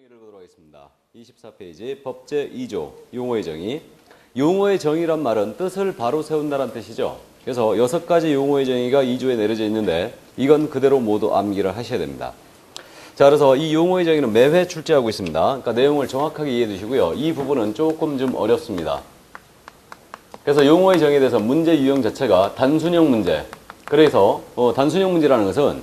정의를 보도록 하겠습니다. 24페이지 법제 2조 용어의 정의. 용어의 정의란 말은 뜻을 바로 세운다는 뜻이죠. 그래서 6가지 용어의 정의가 2조에 내려져 있는데 이건 그대로 모두 암기를 하셔야 됩니다. 자, 그래서 이 용어의 정의는 매회 출제하고 있습니다. 그러니까 내용을 정확하게 이해해 두시고요. 이 부분은 조금 좀 어렵습니다. 그래서 용어의 정의에 대해서 문제 유형 자체가 단순형 문제. 그래서 단순형 문제라는 것은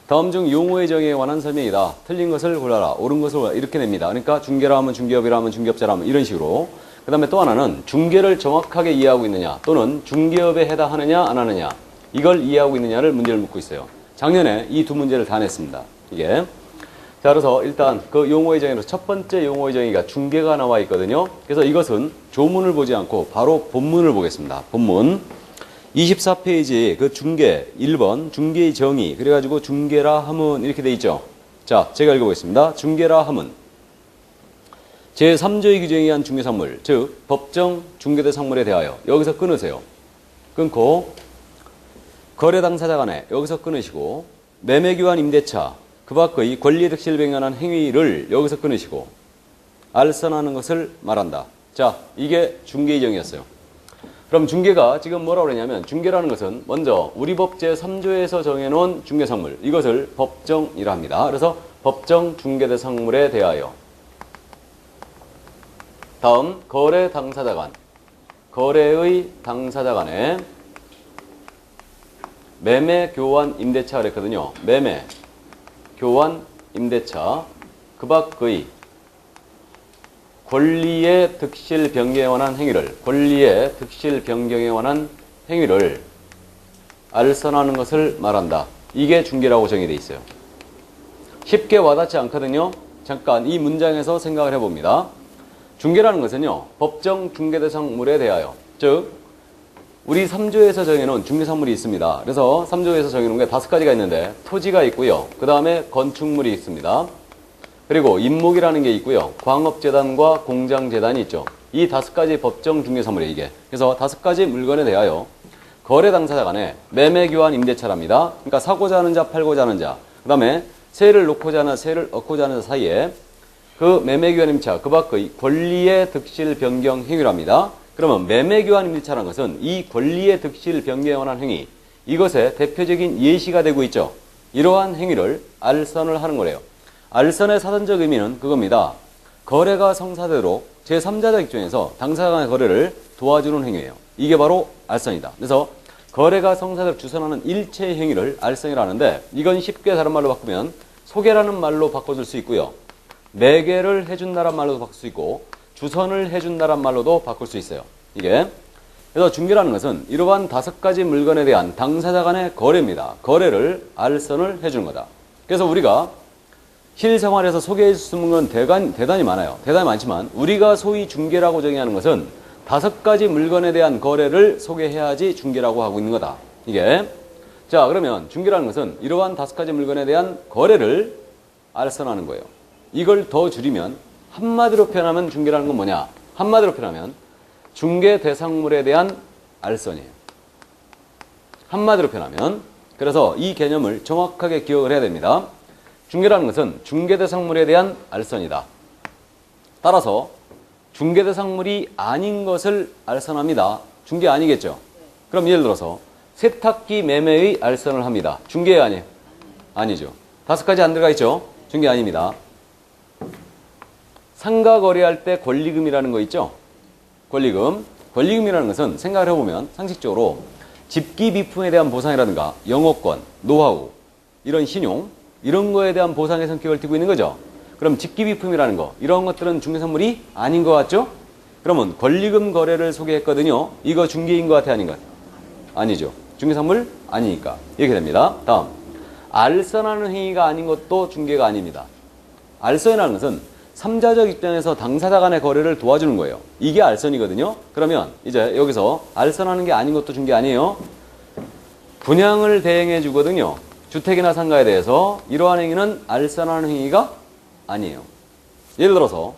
다음 중 용어의 정의에 관한 설명이다. 틀린 것을 골라라. 옳은 것을 골라라. 이렇게 냅니다. 그러니까 중개라 하면 중개업이라 하면 중개업자라 하면 이런 식으로. 그 다음에 또 하나는 중개를 정확하게 이해하고 있느냐 또는 중개업에 해당하느냐 안 하느냐 이걸 이해하고 있느냐를 문제를 묻고 있어요. 작년에 이 두 문제를 다 냈습니다. 이게. 자, 그래서 일단 그 용어의 정의로 첫 번째 용어의 정의가 중개가 나와 있거든요. 그래서 이것은 조문을 보지 않고 바로 본문을 보겠습니다. 본문 24페이지 그 중개 1번 중개의 정의 그래가지고 중개라 함은 이렇게 돼 있죠. 자, 제가 읽어보겠습니다. 중개라 함은 제3조의 규정에 의한 중개산물 즉 법정 중개대상물에 대하여 여기서 끊으세요. 끊고 거래 당사자 간에 여기서 끊으시고 매매교환 임대차 그 밖의 권리의 득실을 병행하는 행위를 여기서 끊으시고 알선하는 것을 말한다. 자, 이게 중개의 정의였어요. 그럼 중개가 지금 뭐라고 그러냐면 중개라는 것은 먼저 우리 법 제3조에서 정해놓은 중개상물 이것을 법정이라 합니다. 그래서 법정 중개대상물에 대하여 다음 거래 당사자 간 거래의 당사자 간에 매매 교환 임대차 그랬거든요. 매매 교환 임대차 그 밖의 권리의 득실 변경에 관한 행위를 권리의 득실 변경에 관한 행위를 알선하는 것을 말한다. 이게 중개라고 정의되어 있어요. 쉽게 와닿지 않거든요. 잠깐 이 문장에서 생각을 해봅니다. 중개라는 것은요. 법정 중개대상물에 대하여 즉 우리 3조에서 정해놓은 중개상물이 있습니다. 그래서 3조에서 정해놓은 게 5가지가 있는데 토지가 있고요. 그 다음에 건축물이 있습니다. 그리고 임목이라는 게 있고요. 광업재단과 공장재단이 있죠. 이 5가지 법정 중개사물이에요, 이게. 그래서 5가지 물건에 대하여 거래 당사자 간에 매매 교환 임대차랍니다. 그러니까 사고자 하는 자, 팔고자 하는 자. 그 다음에 세를 놓고자 하는 세를 얻고자 하는 자 사이에 그 매매 교환 임대차, 그 밖의 권리의 득실 변경 행위랍니다. 그러면 매매 교환 임대차라는 것은 이 권리의 득실 변경에 관한 행위, 이것의 대표적인 예시가 되고 있죠. 이러한 행위를 알선을 하는 거래요. 알선의 사전적 의미는 그겁니다. 거래가 성사되도록 제3자적 입장에서 당사자 간의 거래를 도와주는 행위예요. 이게 바로 알선이다. 그래서 거래가 성사되도록 주선하는 일체의 행위를 알선이라 하는데 이건 쉽게 다른 말로 바꾸면 소개라는 말로 바꿔줄 수 있고요. 매개를 해준다란 말로도 바꿀 수 있고 주선을 해준다란 말로도 바꿀 수 있어요. 이게. 그래서 중개라는 것은 이러한 5가지 물건에 대한 당사자 간의 거래입니다. 거래를 알선을 해주는 거다. 그래서 우리가 실생활에서 소개해 줄 수 있는 건 대단히 많아요. 대단히 많지만 우리가 소위 중개라고 정의하는 것은 5가지 물건에 대한 거래를 소개해야지 중개라고 하고 있는 거다. 이게. 자, 그러면 중개라는 것은 이러한 5가지 물건에 대한 거래를 알선하는 거예요. 이걸 더 줄이면 한마디로 표현하면 중개라는 건 뭐냐? 한마디로 표현하면 중개 대상물에 대한 알선이에요. 한마디로 표현하면. 그래서 이 개념을 정확하게 기억을 해야 됩니다. 중개라는 것은 중개대상물에 대한 알선이다. 따라서 중개대상물이 아닌 것을 알선합니다. 중개 아니겠죠? 그럼 예를 들어서 세탁기 매매의 알선을 합니다. 중개 아니에요? 아니죠. 5가지 안 들어가 있죠? 중개 아닙니다. 상가 거래할 때 권리금이라는 거 있죠? 권리금. 권리금이라는 것은 생각을 해보면 상식적으로 집기 비품에 대한 보상이라든가 영업권, 노하우, 이런 신용 이런 거에 대한 보상의 성격을 띠고 있는 거죠. 그럼 집기비품이라는 거 이런 것들은 중개산물이 아닌 것 같죠? 그러면 권리금 거래를 소개했거든요. 이거 중개인 것 같아 아닌 것 같아? 아니죠. 중개산물 아니니까 이렇게 됩니다. 다음 알선하는 행위가 아닌 것도 중개가 아닙니다. 알선이라는 것은 3자적 입장에서 당사자 간의 거래를 도와주는 거예요. 이게 알선이거든요. 그러면 이제 여기서 알선하는 게 아닌 것도 중개 아니에요. 분양을 대행해 주거든요. 주택이나 상가에 대해서 이러한 행위는 알선하는 행위가 아니에요. 예를 들어서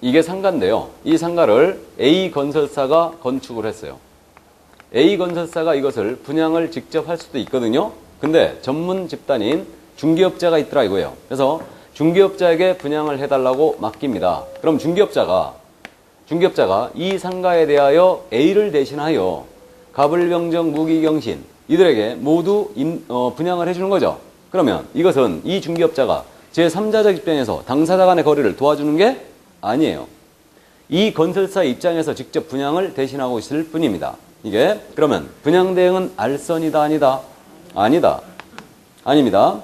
이게 상가인데요. 이 상가를 A건설사가 건축을 했어요. A건설사가 이것을 분양을 직접 할 수도 있거든요. 근데 전문 집단인 중개업자가 있더라 이거예요. 그래서 중개업자에게 분양을 해달라고 맡깁니다. 그럼 중개업자가 이 상가에 대하여 A를 대신하여 갑을병정, 무기경신 이들에게 모두 분양을 해주는 거죠. 그러면 이것은 이 중개업자가 제3자적 입장에서 당사자 간의 거래를 도와주는 게 아니에요. 이 건설사 입장에서 직접 분양을 대신하고 있을 뿐입니다. 이게 그러면 분양 대행은 알선이다 아니다? 아니다. 아닙니다.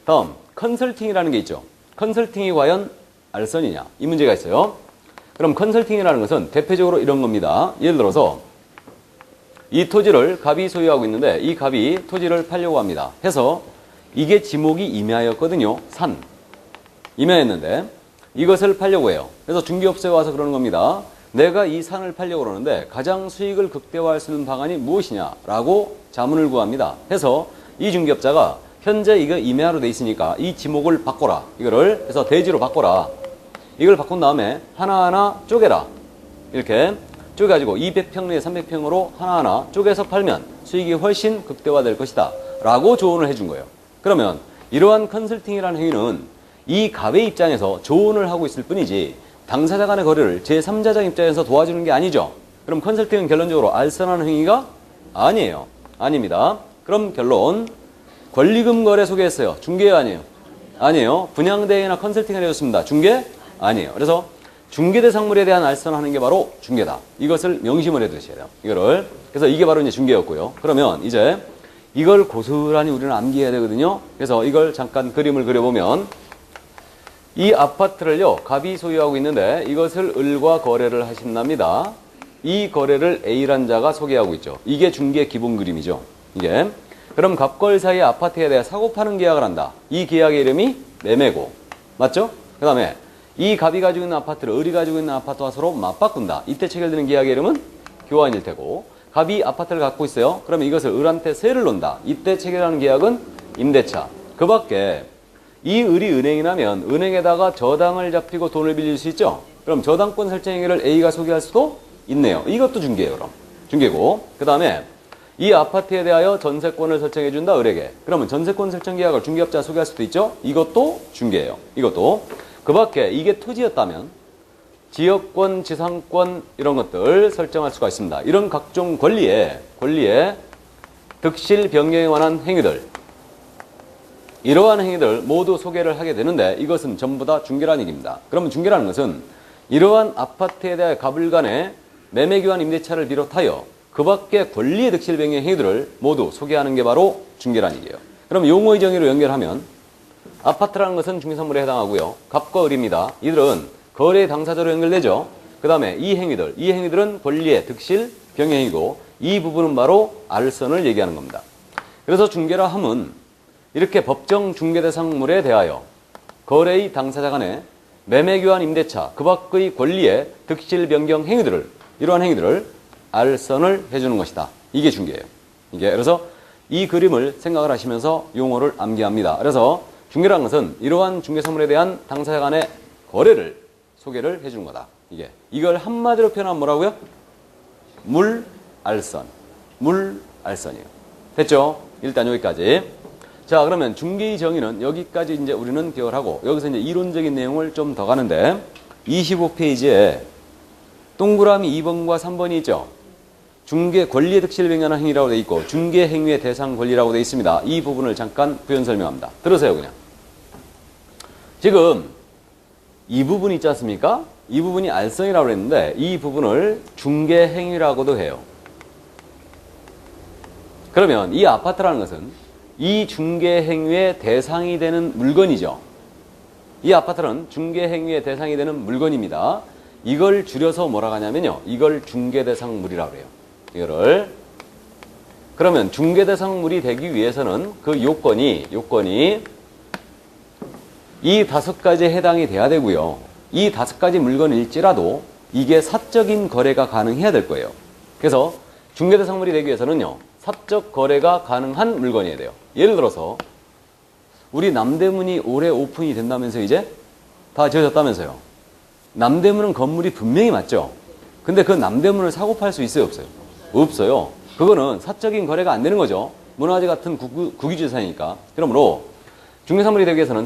다음 컨설팅이라는 게 있죠. 컨설팅이 과연 알선이냐? 이 문제가 있어요. 그럼 컨설팅이라는 것은 대표적으로 이런 겁니다. 예를 들어서 이 토지를 갑이 소유하고 있는데 이 갑이 토지를 팔려고 합니다. 해서 이게 지목이 임야였거든요. 산. 임야였는데 이것을 팔려고 해요. 그래서 중개업소에 와서 그러는 겁니다. 내가 이 산을 팔려고 그러는데 가장 수익을 극대화할 수 있는 방안이 무엇이냐라고 자문을 구합니다. 해서 이 중개업자가 현재 이거 임야로 돼 있으니까 이 지목을 바꿔라. 이거를 해서 대지로 바꿔라. 이걸 바꾼 다음에 하나하나 쪼개라. 이렇게 쪼개가지고 200평 내에 300평으로 하나하나 쪼개서 팔면 수익이 훨씬 극대화될 것이다. 라고 조언을 해준 거예요. 그러면 이러한 컨설팅이라는 행위는 이 갑의 입장에서 조언을 하고 있을 뿐이지 당사자 간의 거래를 제3자적 입장에서 도와주는 게 아니죠. 그럼 컨설팅은 결론적으로 알선하는 행위가 아니에요. 아닙니다. 그럼 결론. 권리금 거래 소개했어요. 중개 아니에요? 아니에요. 분양대행이나 컨설팅을 해줬습니다. 중개? 아니에요. 그래서 중개대상물에 대한 알선하는 게 바로 중개다. 이것을 명심을 해두셔야 돼요. 이거를. 그래서 이게 바로 이제 중개였고요. 그러면 이제 이걸 고스란히 우리는 암기해야 되거든요. 그래서 이걸 잠깐 그림을 그려보면 이 아파트를요, 갑이 소유하고 있는데 이것을 을과 거래를 하신답니다. 이 거래를 A란 자가 소개하고 있죠. 이게 중개 기본 그림이죠. 이게. 그럼 갑과 을 사이의 아파트에 대해 사고 파는 계약을 한다. 이 계약의 이름이 매매고. 맞죠? 그 다음에 이 갑이 가지고 있는 아파트를 을이 가지고 있는 아파트와 서로 맞바꾼다. 이때 체결되는 계약의 이름은 교환일 테고, 갑이 아파트를 갖고 있어요. 그러면 이것을 을한테 세를 놓는다. 이때 체결하는 계약은 임대차. 그 밖에 이 을이 은행이라면 은행에다가 저당을 잡히고 돈을 빌릴 수 있죠. 그럼 저당권 설정 행위를 A가 소개할 수도 있네요. 이것도 중개예요. 그럼 중개고. 그 다음에 이 아파트에 대하여 전세권을 설정해 준다. 을에게. 그러면 전세권 설정 계약을 중개업자가 소개할 수도 있죠. 이것도 중개예요. 이것도. 그 밖에 이게 토지였다면 지역권, 지상권 이런 것들 설정할 수가 있습니다. 이런 각종 권리에 득실 변경에 관한 행위들, 이러한 행위들 모두 소개를 하게 되는데 이것은 전부 다 중개라는 얘기입니다. 그러면 중개라는 것은 이러한 아파트에 대해 갑을 간의 매매교환 임대차를 비롯하여 그 밖의 권리의 득실 변경 행위들을 모두 소개하는 게 바로 중개라는 얘기예요. 그럼 용어의 정의로 연결하면 아파트라는 것은 중개선물에 해당하고요. 갑과 을입니다. 이들은 거래 당사자로 연결되죠. 그 다음에 이 행위들은 권리의 득실 변경 행위고 이 부분은 바로 알선을 얘기하는 겁니다. 그래서 중개라 함은 이렇게 법정 중개 대상물에 대하여 거래의 당사자 간의 매매교환 임대차 그 밖의 권리의 득실 변경 행위들을 이러한 행위들을 알선을 해주는 것이다. 이게 중개예요. 이게 그래서 이 그림을 생각을 하시면서 용어를 암기합니다. 그래서 중개라는 것은 이러한 중개선물에 대한 당사자 간의 거래를 소개를 해주는 거다. 이걸 한마디로 표현하면 뭐라고요? 물알선. 물알선이에요. 됐죠? 일단 여기까지. 자, 그러면 중개의 정의는 여기까지 이제 우리는 기억을 하고 여기서 이제 이론적인 내용을 좀 더 가는데 25페이지에 동그라미 2번과 3번이 있죠. 중개 권리의 득실 변경하는 행위라고 되어 있고 중개 행위의 대상 권리라고 되어 있습니다. 이 부분을 잠깐 부연 설명합니다. 들으세요, 그냥. 지금 이 부분이 있지 않습니까? 이 부분이 알선이라고 했는데 이 부분을 중개 행위라고도 해요. 그러면 이 아파트라는 것은 이 중개 행위의 대상이 되는 물건이죠. 이 아파트는 중개 행위의 대상이 되는 물건입니다. 이걸 줄여서 뭐라고 하냐면요. 이걸 중개대상물이라고 해요. 이거를. 그러면 중개대상물이 되기 위해서는 그 요건이 이 5가지에 해당이 돼야 되고요. 이 5가지 물건일지라도 이게 사적인 거래가 가능해야 될 거예요. 그래서 중개대상물이 되기 위해서는요. 사적 거래가 가능한 물건이어야 돼요. 예를 들어서 우리 남대문이 올해 오픈이 된다면서 이제 다 지어졌다면서요. 남대문은 건물이 분명히 맞죠. 근데 그 남대문을 사고 팔 수 있어요, 없어요? 없어요. 그거는 사적인 거래가 안 되는 거죠. 문화재 같은 국유재산이니까. 그러므로 중개사물이 되기 위해서는